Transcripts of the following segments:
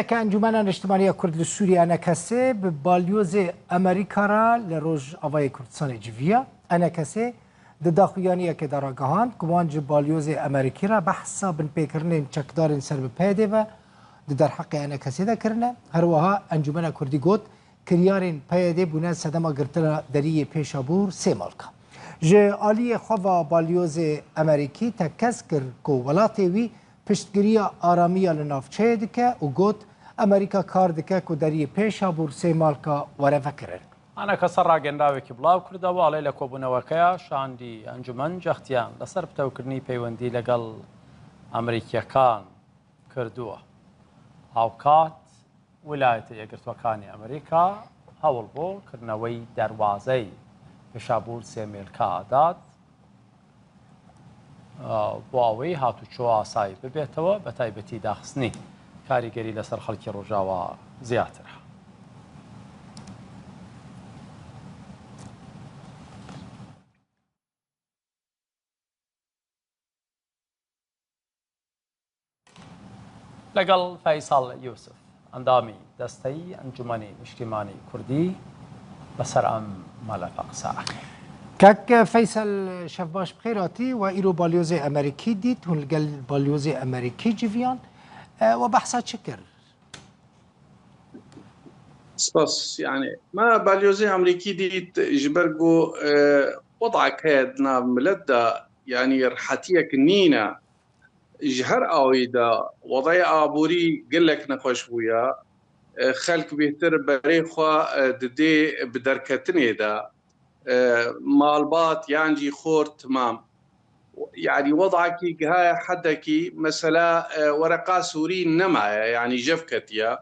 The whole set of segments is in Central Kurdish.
که انجمن اجتماعی کرد سوریه نکسه به بالیوز امریکا را لروج آوای کردستان جویا نکسه داخویانی که در آگاهان کوانج بالیوز امریکی را بحثا بن پیکرنه چکدار سر به پیده و در حق نکسه ده کرنه هر وها انجمن کردی گوت کریارین پیده بونه صدما گرتلا دری پیشابور سه مالکا جه آلی خواه بالیوز امریکی تکس کر که ولاتی وی پشتگیری آرامی لنافچه دکه و گوت امریکا کار دکه که دری پیشابور سه مالکا وره فکرن أنا كسر راجنداوي كبلاو كردا وعلي لكوبنا وكيا شاندي أنجمن جختيان لسر بتوكرني بيوندي لقل أمريكا كان كردوه هاوكات ولاية يقرت وكاني أمريكا هاول بو كرنوي دروازي بشابور سيميل كادات بواوي هاتو شوا ساي ببيتوا بتايبتي داخسني كاريگري لسر خلقي رجاوا زياتر لقل فيصل يوسف اندامي دستي انجمني اجتماعي كردي بسر ام ملك اقصى كك فيصل شفباش بخيراتي وإيرو باليوزي أمريكي ديت ونلقى باليوزي أمريكي جيفيان وبحثات شكر سباس يعني ما باليوزي أمريكي ديت جبرجو وضعك هاد ناب ملدا يعني رحتيك نينا جهر آويدا وضعي آبوري قلك نخوش بويا خلق بيهتر بريخوا ددي بدركتني دا مالبات يعني خور تمام يعني وضعك هاي حدكي مثلا ورقة سوري نما يعني جفكتيا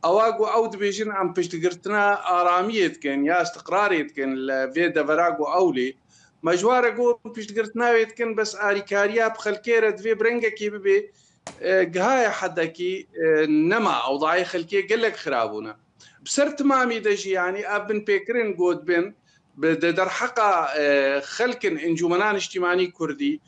اواغو اود بيجن عم بيشتغرتنا آراميت كان يا استقراريت كان الفيدا فراغو اولي مجوارغو بيشتغرتنا يتكن بس اريكاريا بخلكيره في برنجا كي بي هاي حدكي نما اوضاعي خلكي قلك خرابونا بسر تمامي دجي يعني ابن بيكرين جود بن بدر حقا خلكن انجمنان اجتماعي كردي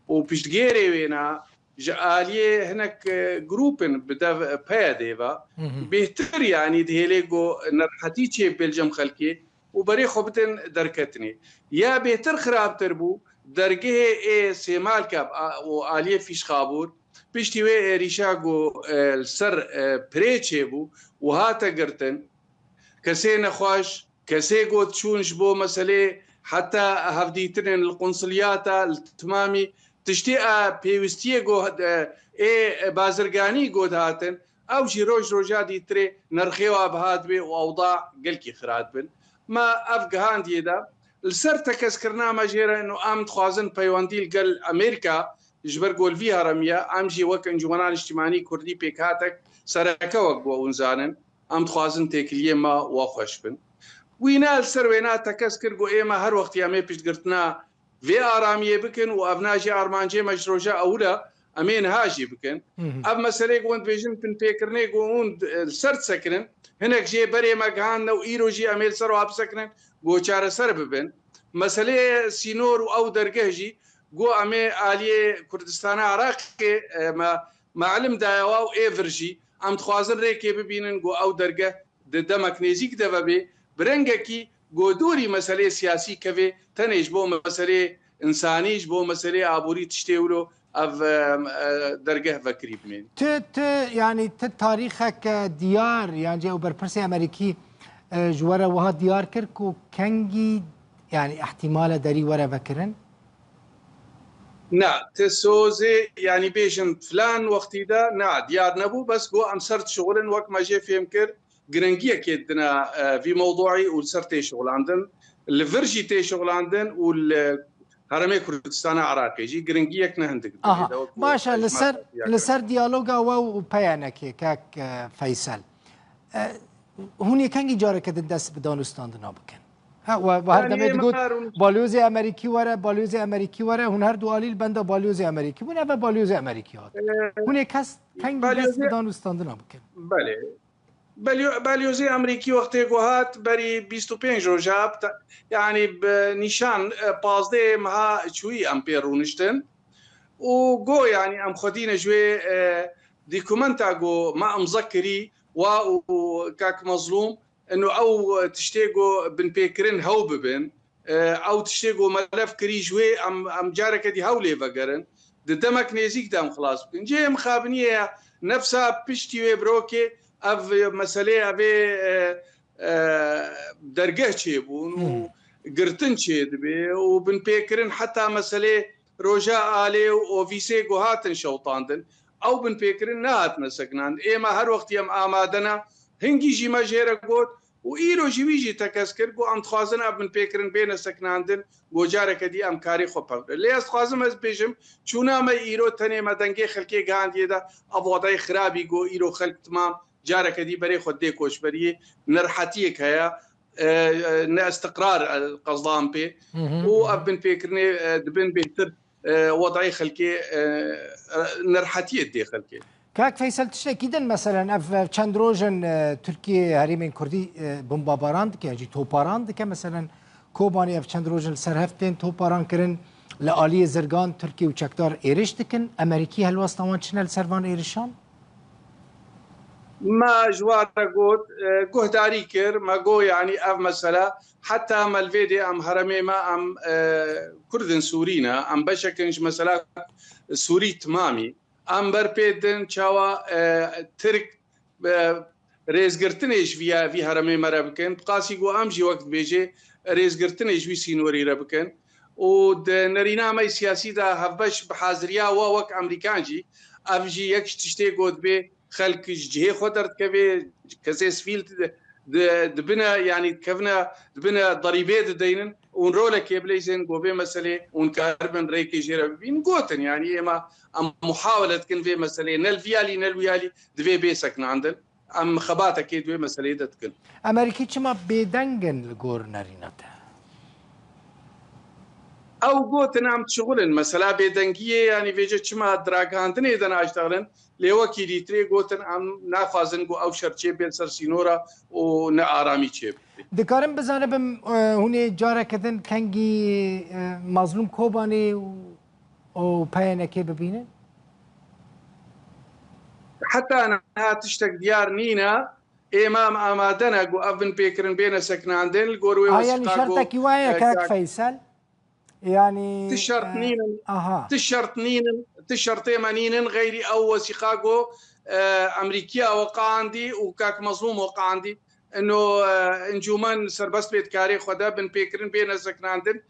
وبيشتغيري وينا جاليه هناك جروبن بدا باديفا بيهتر يعني دهيليجو نرحتيتشي بلجم خلكي وبري خبتن دركتني يا بيهتر خراب تربو درجه اي سيمال كاب واليه فيش خابور بيشتوي ريشاغو السر بريتشيبو وهاتا قرتن كسي نخواش كسي قوت شونش بو مسألة حتى هفديتن القنصليات التمامي تشتي بيوستيه جو اي بازرگاني جود هاتن او جي روجا دي تري نرخيوا بهاد بي واوضاع قلكي خرات بن ما افغان دي دا السرتا كسكرنا ماجيرا انه ام تخوازن بيوانديل قال امريكا جبر قول فيها رميا ام جي وك انجمنان اجتماعي كردي بيكاتك سركا وقوا ونزانن ام تخوازن تكليه ما واخوش بن وينال سروينا تكسكر قو ايما هر وقت يامي بيش قرتنا في آرامية بكن وأبناجي أرمانجي مجروجة أولا أمين هاجي بكن أب مسألة قوند بيجن بن بيكرني قوند السرد سكنن هناك جي بري مقهان نو إيرو جي أميل سرو أب سكنن قو چار سر ببن مسألة سينور أو درگه جي قو أمي آلية كردستان عراقي معلم دايواو إيفرجي أم تخوازن ريكي ببينن قو أو درگه دمك نيزيك دفبي برنگكي گودوری مسئله سیاسی که تنیج بو مسئله انسانیش بو مسئله عبوری تشتیولو اف درگه فکری بمین يعني تاريخك ديار يعني جو بربرسي امريكي جواره وها ديار كركو كنجي يعني احتمال داري ورا فكرن نا تسوزي يعني بيجن فلان وقتي دا نا ديار نبو بس جو امسرت شغلن وقت ما جي فيمكر جرنجيه كيدنا في موضوعي والسرتي شغل عندن الفرجي تي شغل عندن والهرمي كردستان عراقي جي جرنجيه كنا هندك باشا لسر ديالوجا و بيانك كاك فيصل هوني كان جاره كده دست بدانستان نابكن ها وهذا ما تقول بالوزي امريكي ورا بالوزي امريكي ورا هون هر دو آلیل بنده بالوزي امريكي بونه و بالوزي امريكي هات هوني كاس كان دست بدانستان نابكن بله باليوزي امريكي وقتی گوهات بری 25 روزا يعني بنشان بازده مها شوي امبير رونشتن و جو يعني ام خدين جوي ديكومنتا جو ما مذكري وكاك مظلوم انه او تشتيجو بن بيكرين هو ببن او تشتيجو ملف كري جوي ام جارك دي هولي بقرن دمك نيزيك دام خلاص بكن جي مخابنيه نفسها بشتي بروكي اف مساله افي درجه تشيبون قرتن تشيد بي وبن بيكرين حتى مساله رجاء عليه وفيسي هاتن شوطاندن او بن بيكرين نهات مسكنان ايما هر وقت يم امادنا هنگي جي ما جيرا قوت وإيرو جويجي تكسكر قو ام تخوازن ابن بيكرن بين سكناندن قو جارك دي ام كاري خوبا لي استخوازم از بيجم چونا ما إيرو تاني ما دنگي خلقي گاند يدا ابوضاي خرابي قو إيرو خلق تمام جارك دي بري خود دي كوش بري نرحتيك هيا استقرار القصدان بي وابن بيكرني دبن بيتر وضعي خلقي نرحتي دي خلقي كاك فيصل تشتكيدا مثلا اف چند روجن تركيا هريمين كردي بمباباراند كي اجي توباراند كي مثلا كوباني اف چند روجن سرهفتين توباران كرن لآلية زرگان تركيا وچكدار ايرش دكن امريكي هلواستوان چنل سروان ايرشان ما جوارا قوت قهداري كر ما قو يعني اف مسألة حتى ما الفيدي ام هرمي ما ام كردن سورينا ام بشكنش مسألة سوري تمامي ام برپیدن چاوا ترک ریزگرتنش وی هرمي مرا بکن قاسی گو ام جی وقت بیجه ریزگرتنش وی سینوری را بکن و نرینا ما سیاسی دا هفبش بحاضریا و وک امریکان جی اف جی یک تشتی گود بی خلق جهه خطرت كبي كسيس فيلد دبنا يعني كفنا دبنا ضريبات دينن ونرولك يبليزن قوبي مسألة ونكاربن ريكي جيرا بين قوتن يعني إما محاولة كن في مسألة نل فيالي دبي بيسكن عندن أم خباتك كي دبي مسألة دتكن أمريكي كما بيدنجن الجور نارينته او قوتن عم تشغلن مثلا بيدنجيه يعني فيجا كما دراغاندن اذا اشتغلن لوكي ديتري قوتن عم نافازن قو او شرچه بين سرسينورا ونا ارامي تشيب دكارم بزانبم هوني جاره كدن كنجي مظلوم كوباني او باينه كي ببينه حتى انا تشتك ديار نينا امام امادنا قو افن بيكرن بين سكناندن القوروي يعني شرطك يوايا كاك فيصل يعني تشرط نينن غيري او وثيقاغو امريكيه وقع عندي وكاك مظلوم وقع عندي انه انجومان سربست بيت كاري خدا بن بيكرن بين سكناندن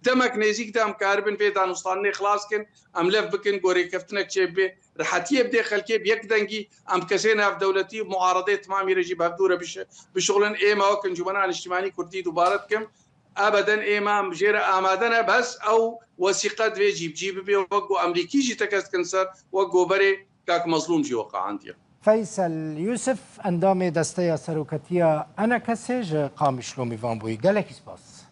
دمك نيزيك دام كاربن بيت انوستاني خلاص كن املف بكن غوري كفتنك تشبي رحتيه بدي خلكي بيك دنجي ام كسينا في دولتي معارضه تمامي رجي بهدوره بشغلن ايما وكن جومان الاجتماعي كردي دوبارتكم ابدا امام جير امادنا بس او وثيقه جيب بي وقو امريكي جي تكست كنسر وقو بري كاك مظلوم جي وقع عندي فيصل يوسف اندامي دستيا سروكتيا انا كسج قام شلومي فان بوي قالك سباس